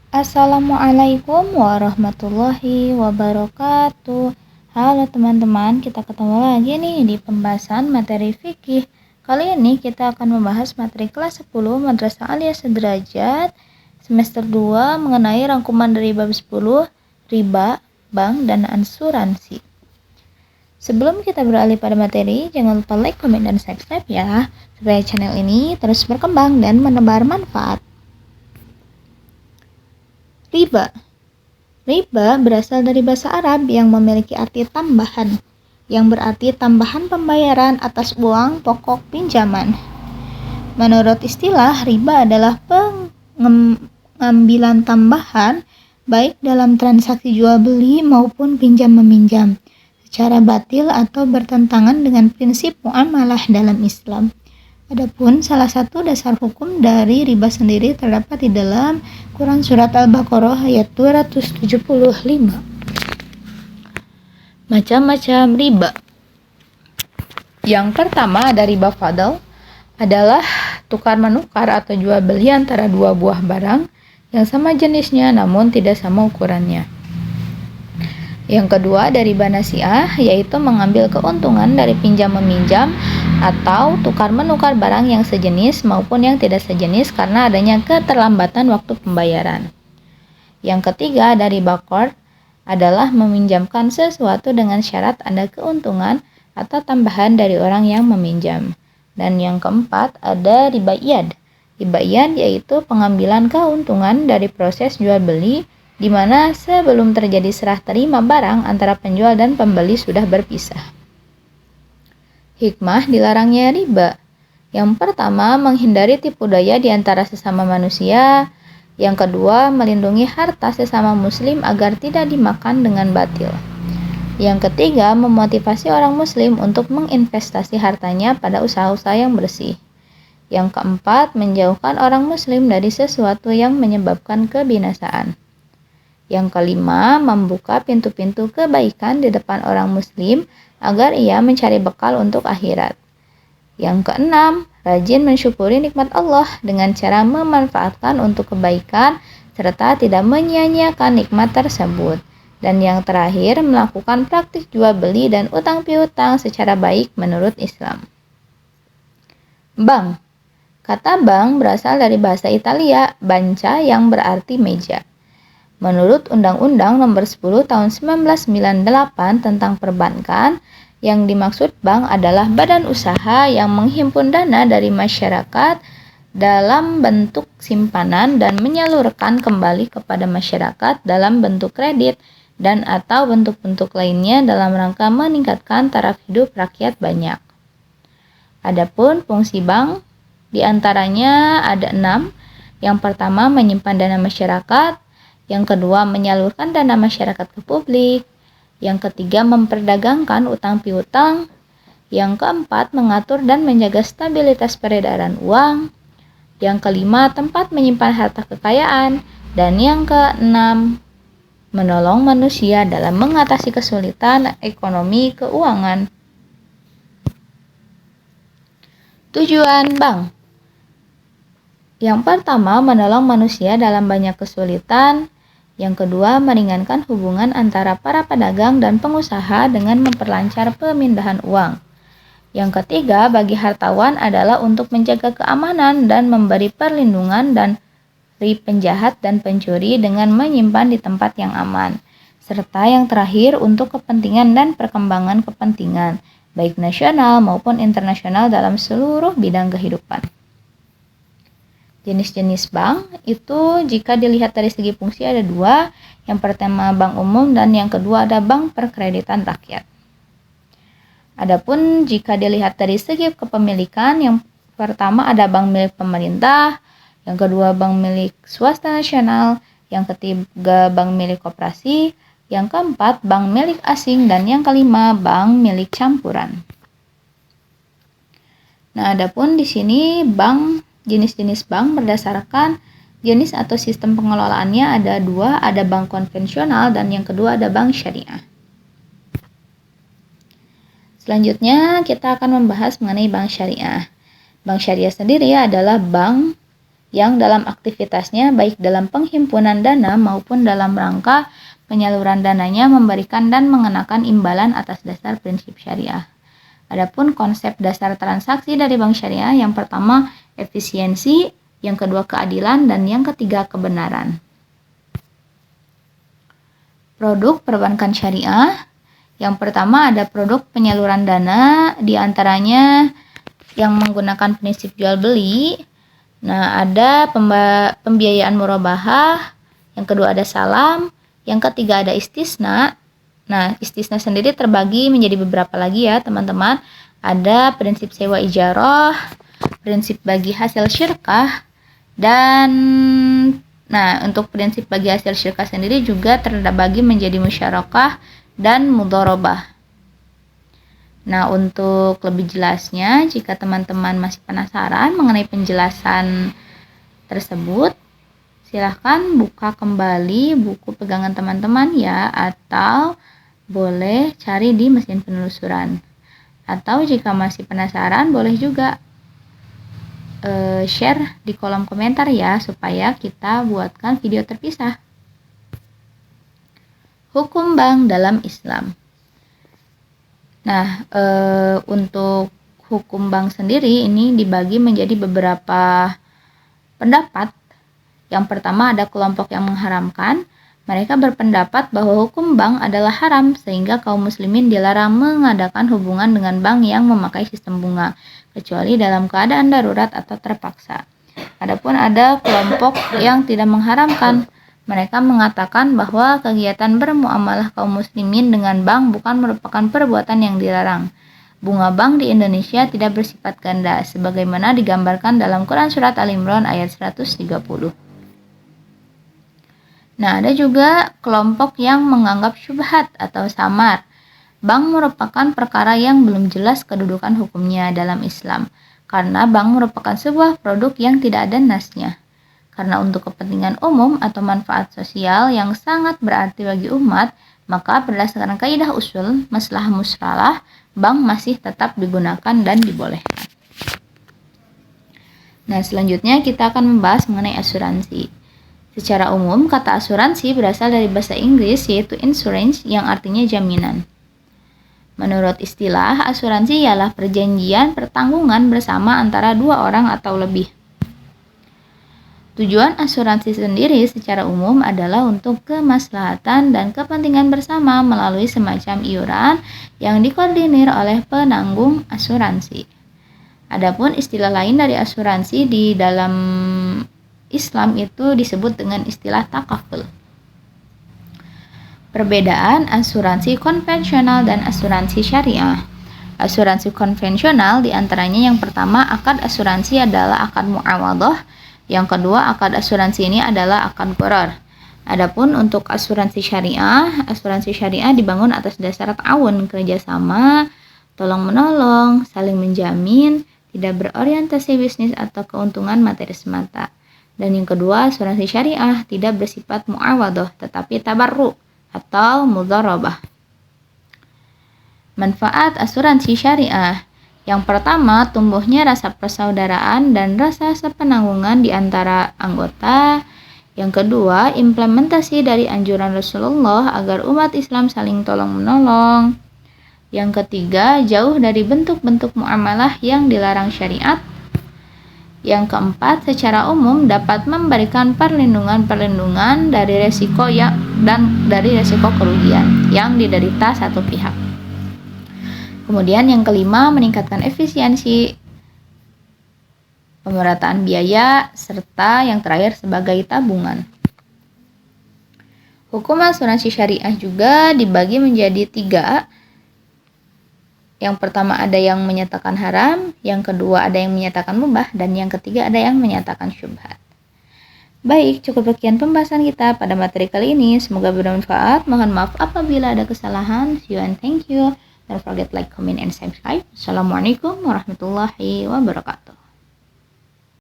Assalamualaikum warahmatullahi wabarakatuh. Halo teman-teman, kita ketemu lagi nih di pembahasan materi fikih. Kali ini kita akan membahas materi kelas 10 Madrasah Aliyah Sederajat semester 2 mengenai rangkuman dari bab 10 riba, bank, dan asuransi. Sebelum kita beralih pada materi, jangan lupa like, komen, dan subscribe ya, supaya channel ini terus berkembang dan menebar manfaat. Riba. Riba berasal dari bahasa Arab yang memiliki arti tambahan, yang berarti tambahan pembayaran atas uang pokok pinjaman. Menurut istilah, riba adalah pengambilan tambahan baik dalam transaksi jual beli maupun pinjam meminjam secara batil atau bertentangan dengan prinsip muamalah dalam Islam. Adapun salah satu dasar hukum dari riba sendiri terdapat di dalam Quran Surat Al-Baqarah ayat 275. Macam-macam riba. Yang pertama ada riba fadl, adalah tukar-menukar atau jual beli antara dua buah barang yang sama jenisnya namun tidak sama ukurannya. Yang kedua dari riba nasi'ah, yaitu mengambil keuntungan dari pinjam-meminjam atau tukar-menukar barang yang sejenis maupun yang tidak sejenis karena adanya keterlambatan waktu pembayaran. Yang ketiga dari riba qard, adalah meminjamkan sesuatu dengan syarat ada keuntungan atau tambahan dari orang yang meminjam. Dan yang keempat ada riba iyad. Riba iyad yaitu pengambilan keuntungan dari proses jual beli di mana sebelum terjadi serah terima barang antara penjual dan pembeli sudah berpisah. Hikmah dilarangnya riba. Yang pertama, menghindari tipu daya di antara sesama manusia. Yang kedua, melindungi harta sesama muslim agar tidak dimakan dengan batil. Yang ketiga, memotivasi orang muslim untuk menginvestasi hartanya pada usaha-usaha yang bersih. Yang keempat, menjauhkan orang muslim dari sesuatu yang menyebabkan kebinasaan. Yang kelima, membuka pintu-pintu kebaikan di depan orang muslim agar ia mencari bekal untuk akhirat. Yang keenam, rajin mensyukuri nikmat Allah dengan cara memanfaatkan untuk kebaikan serta tidak menyia-nyiakan nikmat tersebut. Dan yang terakhir, melakukan praktik jual beli dan utang piutang secara baik menurut Islam. Bank. Kata bank berasal dari bahasa Italia, banca yang berarti meja. Menurut Undang-Undang Nomor 10 Tahun 1998 tentang Perbankan, yang dimaksud bank adalah badan usaha yang menghimpun dana dari masyarakat dalam bentuk simpanan dan menyalurkan kembali kepada masyarakat dalam bentuk kredit dan atau bentuk-bentuk lainnya dalam rangka meningkatkan taraf hidup rakyat banyak. Adapun fungsi bank diantaranya ada 6. Yang pertama, menyimpan dana masyarakat. Yang kedua, menyalurkan dana masyarakat ke publik. Yang ketiga, memperdagangkan utang piutang. Yang keempat, mengatur dan menjaga stabilitas peredaran uang. Yang kelima, tempat menyimpan harta kekayaan. Dan yang keenam, menolong manusia dalam mengatasi kesulitan ekonomi keuangan. Tujuan bank. Yang pertama, menolong manusia dalam banyak kesulitan. Yang kedua, meringankan hubungan antara para pedagang dan pengusaha dengan memperlancar pemindahan uang. Yang ketiga, bagi hartawan adalah untuk menjaga keamanan dan memberi perlindungan dari penjahat dan pencuri dengan menyimpan di tempat yang aman. Serta yang terakhir, untuk kepentingan dan perkembangan kepentingan, baik nasional maupun internasional dalam seluruh bidang kehidupan. Jenis-jenis bank itu jika dilihat dari segi fungsi ada 2. Yang pertama bank umum dan yang kedua ada bank perkreditan rakyat. Adapun jika dilihat dari segi kepemilikan, yang pertama ada bank milik pemerintah, yang kedua bank milik swasta nasional, yang ketiga bank milik koperasi, yang keempat bank milik asing, dan yang kelima bank milik campuran. Nah, adapun di sini jenis-jenis bank berdasarkan jenis atau sistem pengelolaannya ada 2, ada bank konvensional dan yang kedua ada bank syariah. Selanjutnya kita akan membahas mengenai bank syariah. Bank syariah sendiri adalah bank yang dalam aktivitasnya baik dalam penghimpunan dana maupun dalam rangka penyaluran dananya memberikan dan mengenakan imbalan atas dasar prinsip syariah. Adapun konsep dasar transaksi dari bank syariah, yang pertama efisiensi, yang kedua keadilan, dan yang ketiga kebenaran. Produk perbankan syariah, yang pertama ada produk penyaluran dana, diantaranya yang menggunakan prinsip jual beli. Nah, ada pembiayaan murabahah, yang kedua ada salam, yang ketiga ada istisna. Nah, istisna sendiri terbagi menjadi beberapa lagi ya, teman-teman. Ada prinsip sewa ijarah, prinsip bagi hasil syirkah, dan untuk prinsip bagi hasil syirkah sendiri juga terbagi menjadi musyarakah dan mudharabah. Nah, untuk lebih jelasnya, jika teman-teman masih penasaran mengenai penjelasan tersebut, silahkan buka kembali buku pegangan teman-teman ya, atau boleh cari di mesin penelusuran. Atau jika masih penasaran, boleh juga share di kolom komentar ya, supaya kita buatkan video terpisah. Hukum bank dalam Islam. Nah, untuk hukum bank sendiri ini dibagi menjadi beberapa pendapat. Yang pertama ada kelompok yang mengharamkan. Mereka berpendapat bahwa hukum bank adalah haram sehingga kaum muslimin dilarang mengadakan hubungan dengan bank yang memakai sistem bunga, kecuali dalam keadaan darurat atau terpaksa. Adapun ada kelompok yang tidak mengharamkan. Mereka mengatakan bahwa kegiatan bermuamalah kaum muslimin dengan bank bukan merupakan perbuatan yang dilarang. Bunga bank di Indonesia tidak bersifat ganda, sebagaimana digambarkan dalam Quran Surat Al-Imran ayat 130. Nah, ada juga kelompok yang menganggap syubhat atau samar. Bank merupakan perkara yang belum jelas kedudukan hukumnya dalam Islam, karena bank merupakan sebuah produk yang tidak ada nasnya. Karena untuk kepentingan umum atau manfaat sosial yang sangat berarti bagi umat, maka berdasarkan kaidah usul maslahah musralah, bank masih tetap digunakan dan dibolehkan. Nah, selanjutnya kita akan membahas mengenai asuransi. Secara umum, kata asuransi berasal dari bahasa Inggris yaitu insurance yang artinya jaminan. Menurut istilah, asuransi ialah perjanjian pertanggungan bersama antara dua orang atau lebih. Tujuan asuransi sendiri secara umum adalah untuk kemaslahatan dan kepentingan bersama melalui semacam iuran yang dikoordinir oleh penanggung asuransi. Adapun istilah lain dari asuransi di dalam Islam itu disebut dengan istilah takaful. Perbedaan asuransi konvensional dan asuransi syariah. Asuransi konvensional diantaranya yang pertama akad asuransi adalah akad muawadhah. Yang kedua, akad asuransi ini adalah akad gharar. Adapun untuk asuransi syariah dibangun atas dasar ta'awun, kerjasama, tolong-menolong, saling menjamin, tidak berorientasi bisnis atau keuntungan materi semata. Dan yang kedua, asuransi syariah tidak bersifat muawadhah, tetapi tabarru atau mudharabah. Manfaat asuransi syariah. Yang pertama, tumbuhnya rasa persaudaraan dan rasa sepenanggungan di antara anggota. Yang kedua, implementasi dari anjuran Rasulullah agar umat Islam saling tolong-menolong. Yang ketiga, jauh dari bentuk-bentuk muamalah yang dilarang syariat. Yang keempat, secara umum dapat memberikan perlindungan dari resiko dan dari resiko kerugian yang diderita satu pihak. Kemudian yang kelima, meningkatkan efisiensi, pemerataan biaya, serta yang terakhir sebagai tabungan. Hukum asuransi syariah juga dibagi menjadi 3. Yang pertama ada yang menyatakan haram, yang kedua ada yang menyatakan mubah, dan yang ketiga ada yang menyatakan syubhat. Baik, cukup sekian pembahasan kita pada materi kali ini. Semoga bermanfaat. Mohon maaf apabila ada kesalahan. See you and thank you. Don't forget like, comment, and subscribe. Assalamualaikum warahmatullahi wabarakatuh.